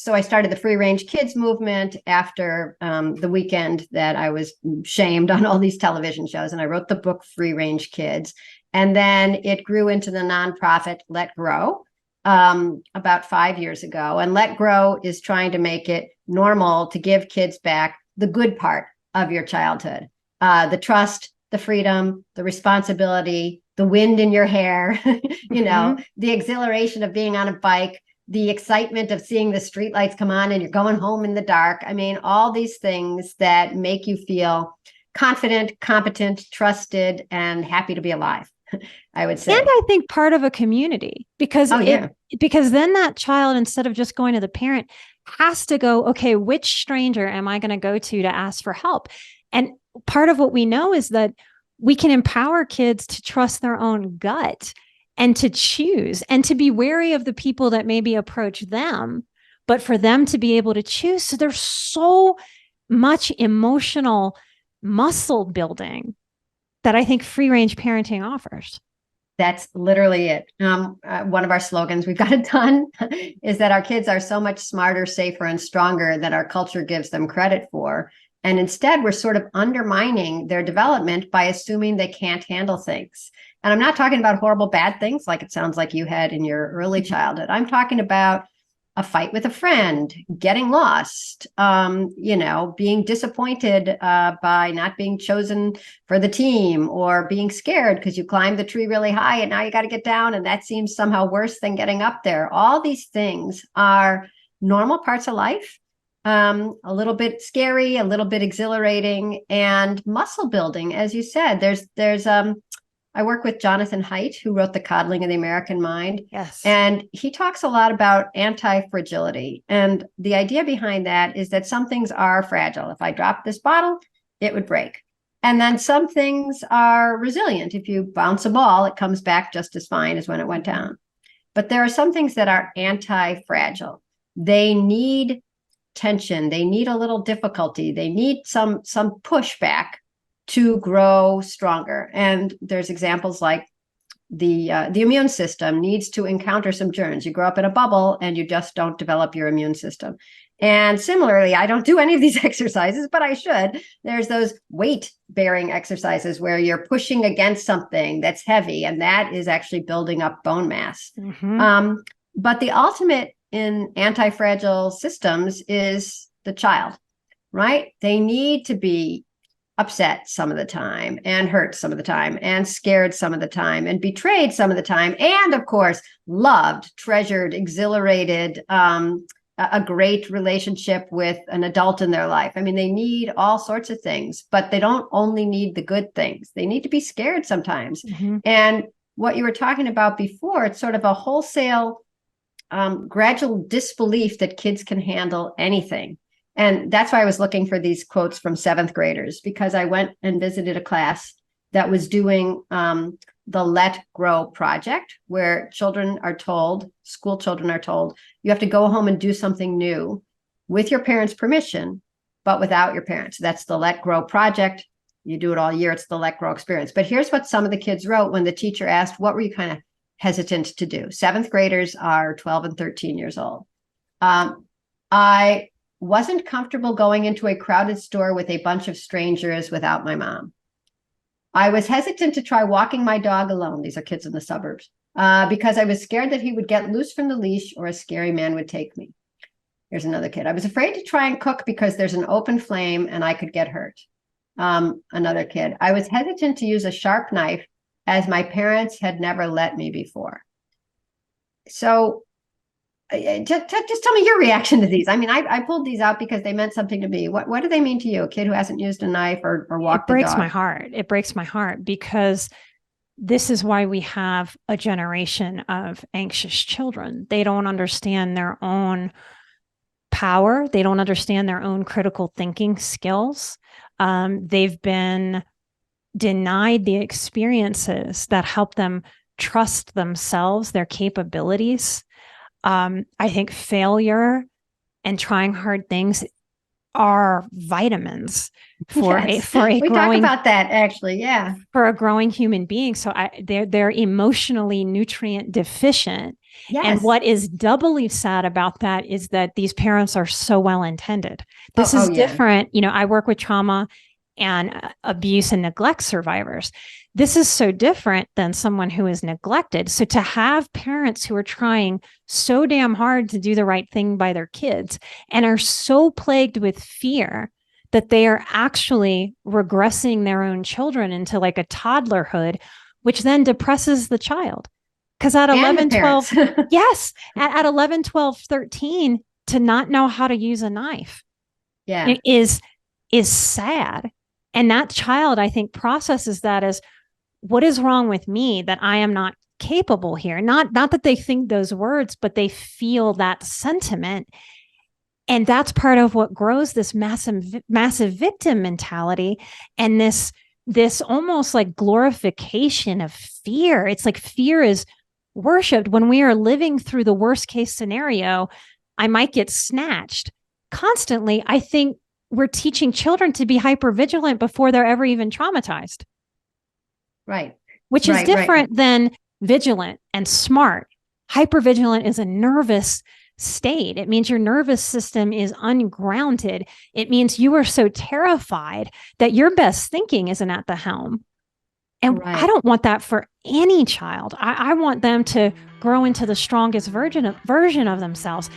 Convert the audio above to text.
So I started the free range kids movement after the weekend that I was shamed on all these television shows. And I wrote the book Free Range Kids. And then it grew into the nonprofit Let Grow about 5 years ago. And Let Grow is trying to make it normal to give kids back the good part of your childhood, the trust, the freedom, the responsibility, the wind in your hair, the exhilaration of being on a bike, the excitement of seeing the streetlights come on and you're going home in the dark. I mean, all these things that make you feel confident, competent, trusted, and happy to be alive, I would say. And I think part of a community, because because then that child, instead of just going to the parent, has to go, okay, which stranger am I going to go to ask for help? And part of what we know is that we can empower kids to trust their own gut and to choose and to be wary of the people that maybe approach them, but for them to be able to choose. So there's so much emotional muscle building that I think free range parenting offers. That's literally it. One of our slogans, we've got it done, is that our kids are so much smarter, safer, and stronger than our culture gives them credit for. And instead, we're sort of undermining their development by assuming they can't handle things. And I'm not talking about horrible, bad things like it sounds like you had in your early childhood. I'm talking about a fight with a friend, getting lost, being disappointed by not being chosen for the team, or being scared because you climbed the tree really high and now you got to get down and that seems somehow worse than getting up there. All these things are normal parts of life, a little bit scary, a little bit exhilarating, and muscle building. As you said, there's I work with Jonathan Haidt, who wrote The Coddling of the American Mind. Yes. And he talks a lot about antifragility. And the idea behind that is that some things are fragile. If I drop this bottle, it would break. And then some things are resilient. If you bounce a ball, it comes back just as fine as when it went down. But there are some things that are anti-fragile. They need tension. They need a little difficulty. They need some pushback to grow stronger. And there's examples like the immune system needs to encounter some germs. You grow up in a bubble and you just don't develop your immune system. And similarly, I don't do any of these exercises, but I should. There's those weight-bearing exercises where you're pushing against something that's heavy, and that is actually building up bone mass. Mm-hmm. But the ultimate in anti-fragile systems is the child, right? They need to be upset some of the time, and hurt some of the time, and scared some of the time, and betrayed some of the time, and of course, loved, treasured, exhilarated, a great relationship with an adult in their life. I mean, they need all sorts of things, but they don't only need the good things. They need to be scared sometimes. Mm-hmm. And what you were talking about before, it's sort of a wholesale, gradual disbelief that kids can handle anything. And that's why I was looking for these quotes from seventh graders, because I went and visited a class that was doing the Let Grow project, where school children are told, you have to go home and do something new with your parents' permission, but without your parents. That's the Let Grow project. You do it all year. It's the Let Grow experience. But here's what some of the kids wrote when the teacher asked, what were you kind of hesitant to do? Seventh graders are 12 and 13 years old. I wasn't comfortable going into a crowded store with a bunch of strangers without my mom. I was hesitant to try walking my dog alone. These are kids in the suburbs, because I was scared that he would get loose from the leash or a scary man would take me. Here's another kid. I was afraid to try and cook because there's an open flame and I could get hurt. Another kid. I was hesitant to use a sharp knife as my parents had never let me before. So just tell me your reaction to these. I mean, I pulled these out because they meant something to me. What do they mean to you? A kid who hasn't used a knife or walked the dog? It breaks my heart. It breaks my heart, because this is why we have a generation of anxious children. They don't understand their own power. They don't understand their own critical thinking skills. They've been denied the experiences that help them trust themselves, their capabilities. I think failure and trying hard things are vitamins for Yes. a we growing, talk about that actually. Yeah. for a growing human being. So they're emotionally nutrient deficient. Yes. And what is doubly sad about that is that these parents are so well-intended. This is different. You know, I work with trauma and abuse and neglect survivors. This is so different than someone who is neglected. So to have parents who are trying so damn hard to do the right thing by their kids and are so plagued with fear that they are actually regressing their own children into like a toddlerhood, which then depresses the child. Because at 11, 12, yes, at 11, 12, 13, to not know how to use a knife is sad. And that child, I think, processes that as, what is wrong with me that I am not capable here? Not that they think those words, but they feel that sentiment. And that's part of what grows this massive victim mentality and this almost like glorification of fear. It's like fear is worshipped. When we are living through the worst case scenario, I might get snatched constantly. I think we're teaching children to be hypervigilant before they're ever even traumatized. Right. Which is different than vigilant and smart. Hypervigilant is a nervous state. It means your nervous system is ungrounded. It means you are so terrified that your best thinking isn't at the helm. And I don't want that for any child. I want them to grow into the strongest version of themselves.